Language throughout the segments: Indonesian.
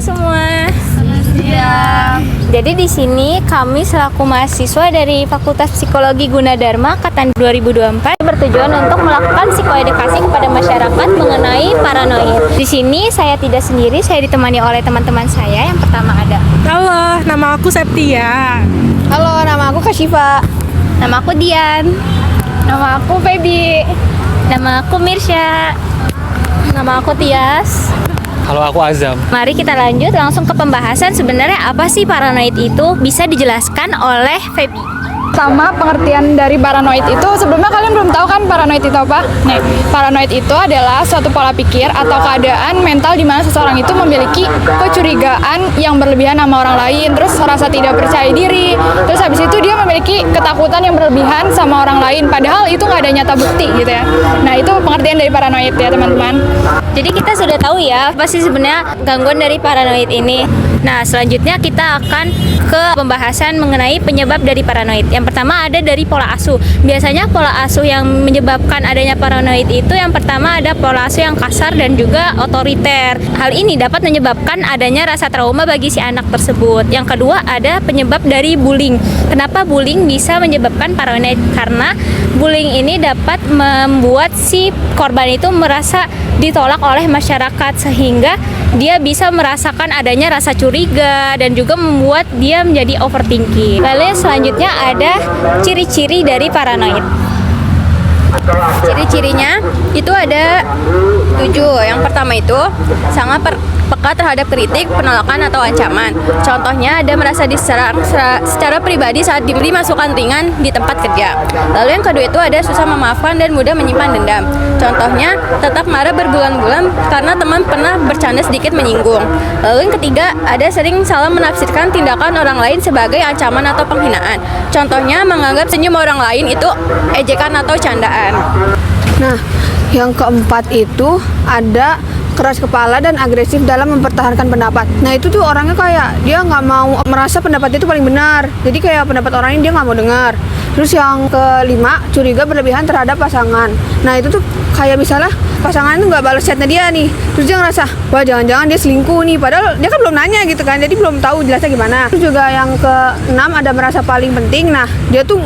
semua. Siang. Jadi di sini kami selaku mahasiswa dari Fakultas Psikologi Gunadarma angkatan 2024 bertujuan untuk melakukan psikoedukasi kepada masyarakat mengenai paranoid. Di sini saya tidak sendiri, saya ditemani oleh teman-teman saya. Yang pertama ada. Halo, nama aku Septia. Halo, nama aku Kashifa. Nama aku Dian. Nama aku Feby. Nama aku Mirsya. Nama aku Tias. Halo, aku Azam. Mari kita lanjut langsung ke pembahasan. Sebenarnya apa sih paranoid itu? Bisa dijelaskan oleh Feby. Sama pengertian dari paranoid itu, sebelumnya kalian belum tahu kan paranoid itu apa? Nih, paranoid itu adalah suatu pola pikir atau keadaan mental di mana seseorang itu memiliki kecurigaan yang berlebihan sama orang lain, terus rasa tidak percaya diri, terus habis itu dia memiliki ketakutan yang berlebihan sama orang lain, padahal itu nggak ada nyata bukti gitu ya. Nah, itu pengertian dari paranoid ya teman-teman. Jadi kita sudah tahu ya apa sih sebenarnya gangguan dari paranoid ini. Nah, selanjutnya kita akan ke pembahasan mengenai penyebab dari paranoid. Yang pertama ada dari pola asuh. Biasanya pola asuh yang menyebabkan adanya paranoid itu yang pertama ada pola asuh yang kasar dan juga otoriter. Hal ini dapat menyebabkan adanya rasa trauma bagi si anak tersebut. Yang kedua ada penyebab dari bullying. Kenapa bullying bisa menyebabkan paranoid? Karena bullying ini dapat membuat si korban itu merasa ditolak oleh masyarakat sehingga dia bisa merasakan adanya rasa curiga dan juga membuat dia menjadi overthinking. Lalu selanjutnya ada ciri-ciri dari paranoid. Ciri-cirinya itu ada 7. Yang pertama itu sangat peka terhadap kritik, penolakan atau ancaman. Contohnya ada merasa diserang secara pribadi saat diberi masukan ringan di tempat kerja. Lalu yang kedua itu ada susah memaafkan dan mudah menyimpan dendam. Contohnya tetap marah berbulan-bulan karena teman pernah bercanda sedikit menyinggung. Lalu yang ketiga ada sering salah menafsirkan tindakan orang lain sebagai ancaman atau penghinaan. Contohnya menganggap senyum orang lain itu ejekan atau candaan. Nah, yang keempat itu ada keras kepala dan agresif dalam mempertahankan pendapat. Nah, itu tuh orangnya kayak dia nggak mau merasa pendapatnya itu paling benar. Jadi kayak pendapat orang ini dia nggak mau dengar. Terus yang kelima, curiga berlebihan terhadap pasangan. Nah, itu tuh kayak misalnya pasangan itu nggak balas chatnya dia nih. Terus dia ngerasa, wah jangan-jangan dia selingkuh nih. Padahal dia kan belum nanya gitu kan. Jadi belum tahu jelasnya gimana. Terus juga yang keenam ada merasa paling penting. Nah, dia tuh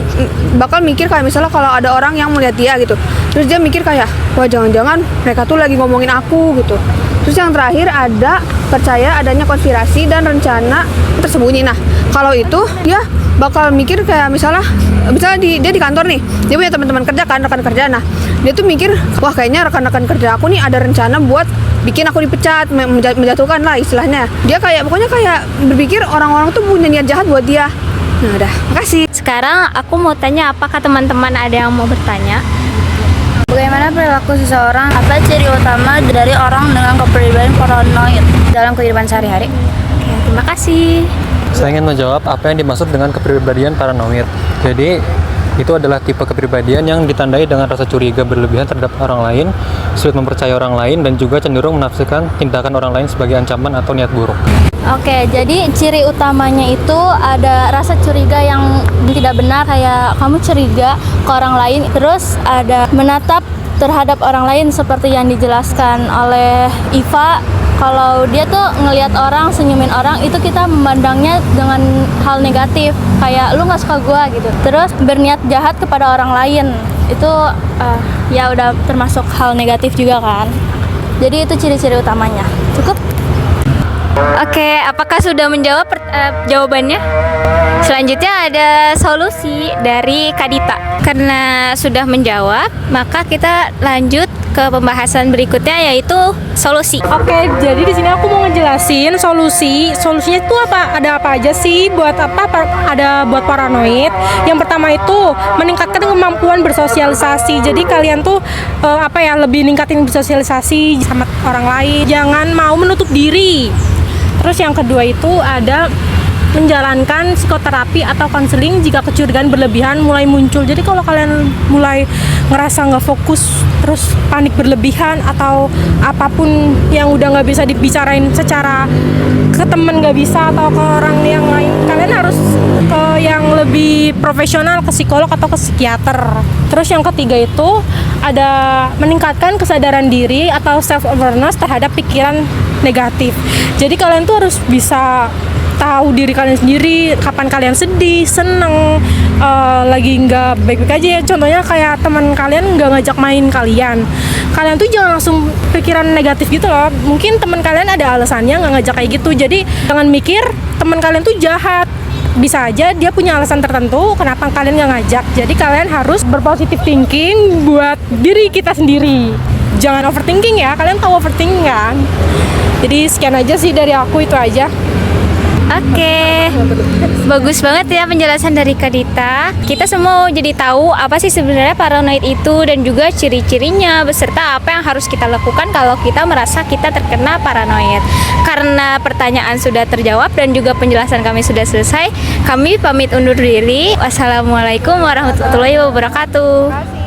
bakal mikir kayak misalnya kalau ada orang yang melihat dia gitu. Terus dia mikir kayak, wah jangan-jangan mereka tuh lagi ngomongin aku gitu. Terus yang terakhir ada percaya adanya konspirasi dan rencana tersembunyi. Nah, kalau itu dia bakal mikir kayak misalnya dia di kantor nih, dia punya teman-teman kerja kan, rekan kerja. Nah, dia tuh mikir, wah kayaknya rekan-rekan kerja aku nih ada rencana buat bikin aku dipecat, menjatuhkan lah istilahnya. Dia pokoknya kayak berpikir orang-orang tuh punya niat jahat buat dia. Nah, udah, makasih. Sekarang aku mau tanya, apakah teman-teman ada yang mau bertanya? Bagaimana perilaku seseorang? Apa ciri utama dari orang dengan kepribadian paranoid dalam kehidupan sehari-hari? Oke, terima kasih. Saya ingin menjawab apa yang dimaksud dengan kepribadian paranoid. Jadi, itu adalah tipe kepribadian yang ditandai dengan rasa curiga berlebihan terhadap orang lain, sulit mempercayai orang lain, dan juga cenderung menafsirkan tindakan orang lain sebagai ancaman atau niat buruk. Oke, jadi ciri utamanya itu ada rasa curiga yang tidak benar, kayak kamu curiga ke orang lain. Terus ada menatap terhadap orang lain seperti yang dijelaskan oleh Iva. Kalau dia tuh ngelihat orang, senyumin orang, itu kita memandangnya dengan hal negatif, kayak lu nggak suka gua gitu. Terus berniat jahat kepada orang lain, itu ya udah termasuk hal negatif juga kan. Jadi itu ciri-ciri utamanya. Cukup? Oke, apakah sudah menjawab jawabannya? Selanjutnya ada solusi dari Kadita. Karena sudah menjawab, maka kita lanjut ke pembahasan berikutnya, yaitu solusi. Oke, jadi di sini aku mau ngejelasin solusinya itu apa? Ada apa aja sih buat ada buat paranoid? Yang pertama itu meningkatkan kemampuan bersosialisasi. Jadi kalian tuh lebih ningkatin bersosialisasi sama orang lain. Jangan mau menutup diri. Terus yang kedua itu ada menjalankan psikoterapi atau konseling jika kecurigaan berlebihan mulai muncul. Jadi kalau kalian mulai ngerasa nggak fokus, terus panik berlebihan atau apapun yang udah nggak bisa dibicarain secara ke temen nggak bisa atau ke orang yang lain, kalian harus ke yang lebih profesional, ke psikolog atau ke psikiater. Terus yang ketiga itu ada meningkatkan kesadaran diri atau self awareness terhadap pikiran negatif. Jadi kalian tuh harus bisa tahu diri kalian sendiri, kapan kalian sedih, seneng, lagi nggak baik-baik aja ya. Contohnya kayak teman kalian nggak ngajak main kalian tuh jangan langsung pikiran negatif gitu loh. Mungkin teman kalian ada alasannya nggak ngajak kayak gitu, jadi jangan mikir teman kalian tuh jahat. Bisa aja dia punya alasan tertentu kenapa kalian nggak ngajak. Jadi kalian harus berpositif thinking buat diri kita sendiri. Jangan overthinking ya, kalian tahu overthinking kan? Jadi sekian aja sih dari aku, itu aja. Oke, bagus banget ya penjelasan dari Kak Dita. Kita semua jadi tahu apa sih sebenarnya paranoid itu dan juga ciri-cirinya beserta apa yang harus kita lakukan kalau kita merasa kita terkena paranoid. Karena pertanyaan sudah terjawab dan juga penjelasan kami sudah selesai, kami pamit undur diri. Wassalamualaikum warahmatullahi wabarakatuh.